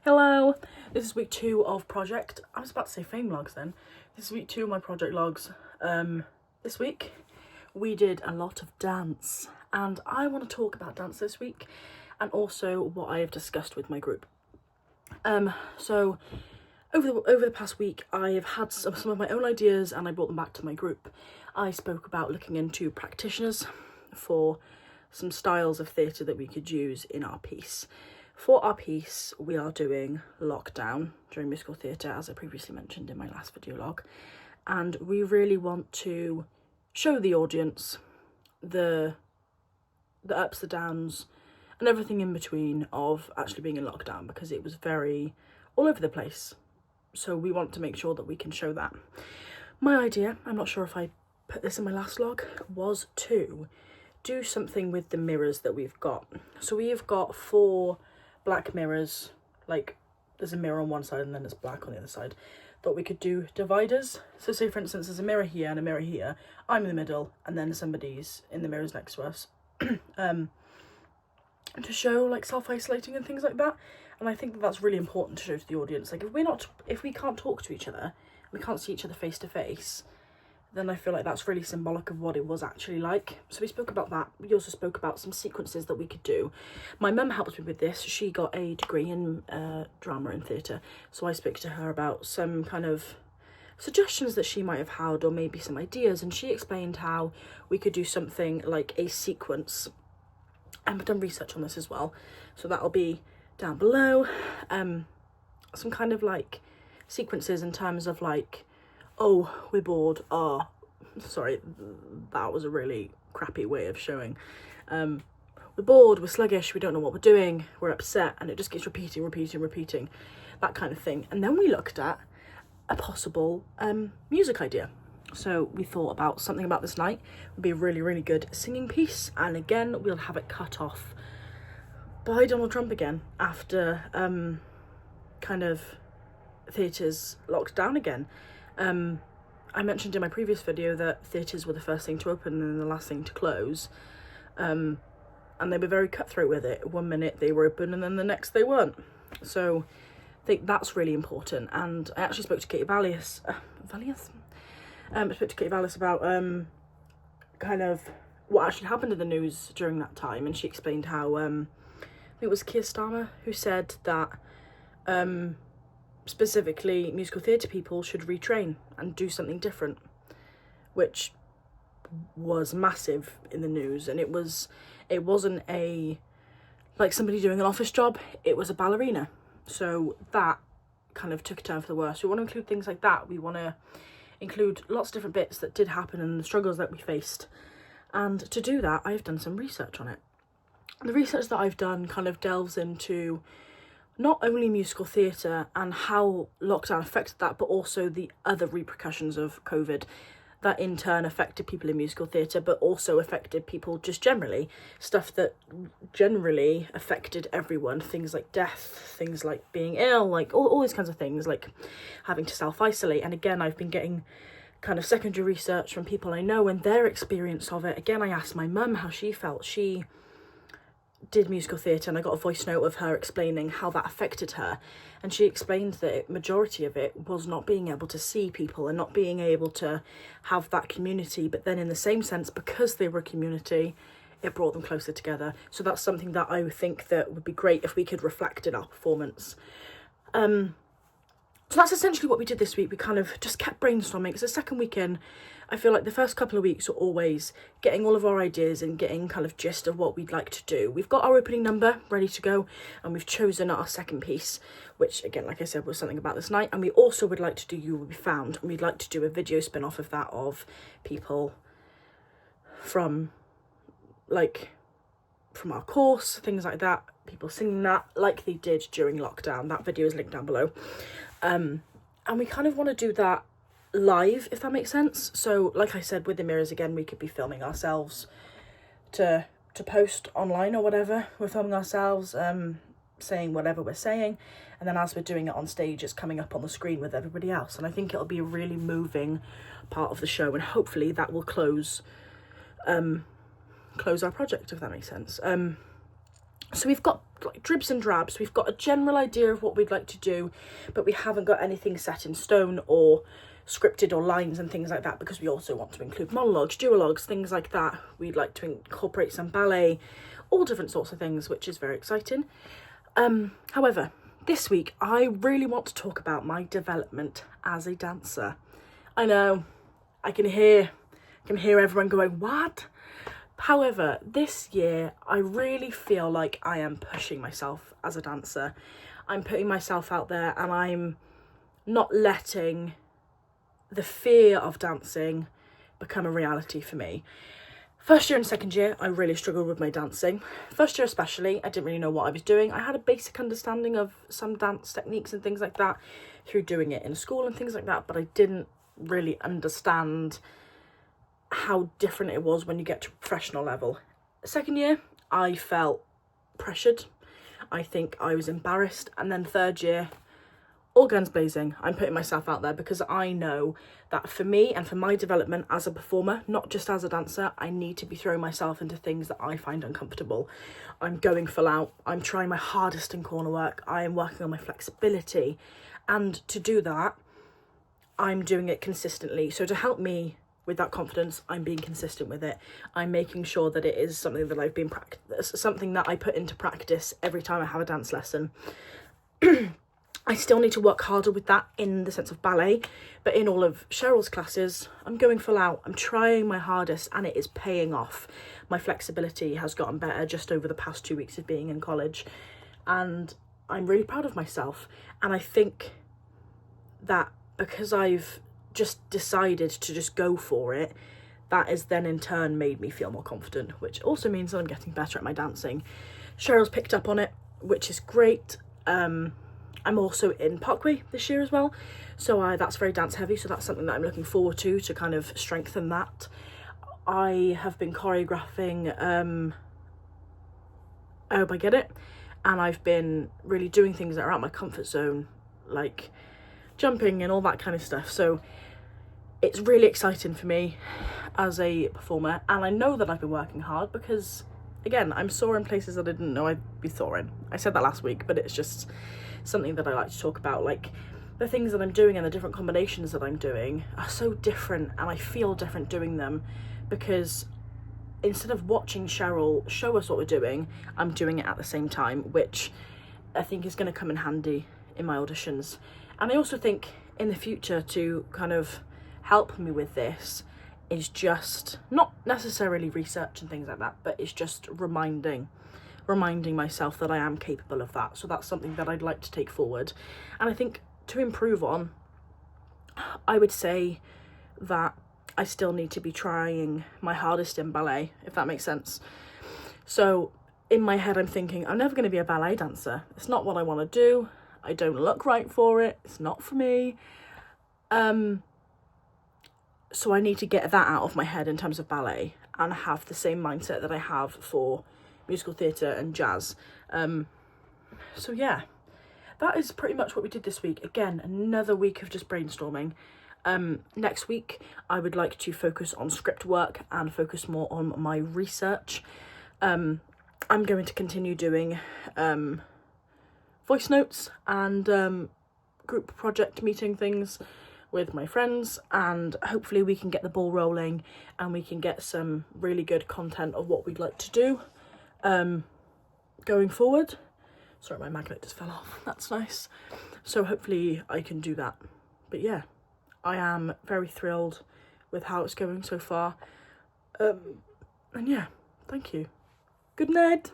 Hello, this is week 2 of project. I was about to say fame logs then. This is week 2 of my project logs. This week we did a lot of dance, and I want to talk about dance this week and also what I have discussed with my group. So over the past week I have had some of my own ideas and I brought them back to my group. I spoke about looking into practitioners for some styles of theatre that we could use in our piece. For our piece, we are doing lockdown during musical theatre, as I previously mentioned in my last video log, and we really want to show the audience the ups, the downs, and everything in between of actually being in lockdown, because it was very all over the place. So we want to make sure that we can show that. My idea, I'm not sure if I put this in my last log, was to do something with the mirrors that we've got. So we have got 4 black mirrors, like there's a mirror on one side and then it's black on the other side. Thought we could do dividers. So say for instance there's a mirror here and a mirror here, I'm in the middle and then somebody's in the mirrors next to us. To show like self-isolating and things like that. And I think that that's really important to show to the audience. Like if we can't talk to each other, we can't see each other face to face, then I feel like that's really symbolic of what it was actually like. So we spoke about that. We also spoke about some sequences that we could do. My mum helped me with this. She got a degree in drama and theatre. So I spoke to her about some kind of suggestions that she might have had, or maybe some ideas. And she explained how we could do something like a sequence. And I've done research on this as well. So that'll be down below. Some kind of like sequences in terms of like, oh, we're bored. Oh, sorry, that was a really crappy way of showing. We're bored, we're sluggish, we don't know what we're doing, we're upset, and it just keeps repeating, that kind of thing. And then we looked at a possible music idea. So we thought about something about this night would be a really, really good singing piece. And again, we'll have it cut off by Donald Trump again after kind of theatres locked down again. I mentioned in my previous video that theatres were the first thing to open and the last thing to close, and they were very cutthroat with it. 1 minute they were open and then the next they weren't. So I think that's really important. And I actually spoke to Katie Vallius about kind of what actually happened in the news during that time, and she explained how I think it was Keir Starmer who said that specifically musical theatre people should retrain and do something different, which was massive in the news. And it wasn't a like somebody doing an office job, it was a ballerina. So that kind of took a turn for the worse. We want to include things like that. We want to include lots of different bits that did happen and the struggles that we faced. And to do that, I've done some research on it. The research that I've done kind of delves into not only musical theatre and how lockdown affected that, but also the other repercussions of COVID that in turn affected people in musical theatre, but also affected people just generally. Stuff that generally affected everyone. Things like death, things like being ill, like all these kinds of things, like having to self-isolate. And again, I've been getting kind of secondary research from people I know and their experience of it. Again, I asked my mum how she felt. She did musical theatre and I got a voice note of her explaining how that affected her, and she explained that majority of it was not being able to see people and not being able to have that community, but then in the same sense, because they were a community, it brought them closer together. So that's something that I think that would be great if we could reflect in our performance. So that's essentially what we did this week. We kind of just kept brainstorming. It's the second week in. I feel like the first couple of weeks are always getting all of our ideas and getting kind of gist of what we'd like to do. We've got our opening number ready to go, and we've chosen our second piece, which again, like I said, was something about this night. And we also would like to do You Will Be Found, and we'd like to do a video spin-off of that, of people from our course, things like that, people singing that like they did during lockdown. That video is linked down below. And we kind of want to do that live, if that makes sense. So like I said, with the mirrors again, we could be filming ourselves to post online or whatever. We're filming ourselves saying whatever we're saying, and then as we're doing it on stage, it's coming up on the screen with everybody else. And I think it'll be a really moving part of the show, and hopefully that will close our project, if that makes sense. So we've got like dribs and drabs, we've got a general idea of what we'd like to do, but we haven't got anything set in stone or scripted or lines and things like that, because we also want to include monologues, duologues, things like that. We'd like to incorporate some ballet, all different sorts of things, which is very exciting. However, this week I really want to talk about my development as a dancer. I know, I can hear everyone going, what? However, this year I really feel like I am pushing myself as a dancer. I'm putting myself out there, and I'm not letting the fear of dancing become a reality for me. First year and second year, I really struggled with my dancing. First year especially, I didn't really know what I was doing. I had a basic understanding of some dance techniques and things like that through doing it in school and things like that, but I didn't really understand how different it was when you get to a professional level. Second year, I felt pressured. I think I was embarrassed. And then third year, all guns blazing. I'm putting myself out there because I know that for me and for my development as a performer, not just as a dancer, I need to be throwing myself into things that I find uncomfortable. I'm going full out. I'm trying my hardest in corner work. I am working on my flexibility. And to do that, I'm doing it consistently. So to help me with that confidence, I'm being consistent with it. I'm making sure that it is something that I've been something that I put into practice every time I have a dance lesson. I still need to work harder with that in the sense of ballet, but in all of Cheryl's classes, I'm going full out. I'm trying my hardest, and it is paying off. My flexibility has gotten better just over the past 2 weeks of being in college, and I'm really proud of myself. And I think that because I've just decided to just go for it, that has then in turn made me feel more confident, which also means that I'm getting better at my dancing. Cheryl's picked up on it, which is great. I'm also in Parkway this year as well, so that's very dance heavy, so that's something that I'm looking forward to kind of strengthen that. I have been choreographing I Hope I Get It, and I've been really doing things that are out my comfort zone, like jumping and all that kind of stuff. So it's really exciting for me as a performer, and I know that I've been working hard because, again, I'm soaring places that I didn't know I'd be soaring. I said that last week, but it's just something that I like to talk about. Like, the things that I'm doing and the different combinations that I'm doing are so different, and I feel different doing them because instead of watching Cheryl show us what we're doing, I'm doing it at the same time, which I think is going to come in handy in my auditions. And I also think in the future, to kind of help me with this, is just not necessarily research and things like that, but it's just reminding myself that I am capable of that. So that's something that I'd like to take forward. And I think to improve on, I would say that I still need to be trying my hardest in ballet, if that makes sense. So in my head, I'm thinking, I'm never going to be a ballet dancer. It's not what I want to do. I don't look right for it. It's not for me. So I need to get that out of my head in terms of ballet and have the same mindset that I have for musical theatre and jazz. So yeah, that is pretty much what we did this week. Again, another week of just brainstorming. Next week, I would like to focus on script work and focus more on my research. I'm going to continue doing voice notes and group project meeting things with my friends, and hopefully we can get the ball rolling and we can get some really good content of what we'd like to do going forward. Sorry, my magnet just fell off. That's nice. So hopefully I can do that. But yeah, I am very thrilled with how it's going so far. And yeah, thank you. Good night.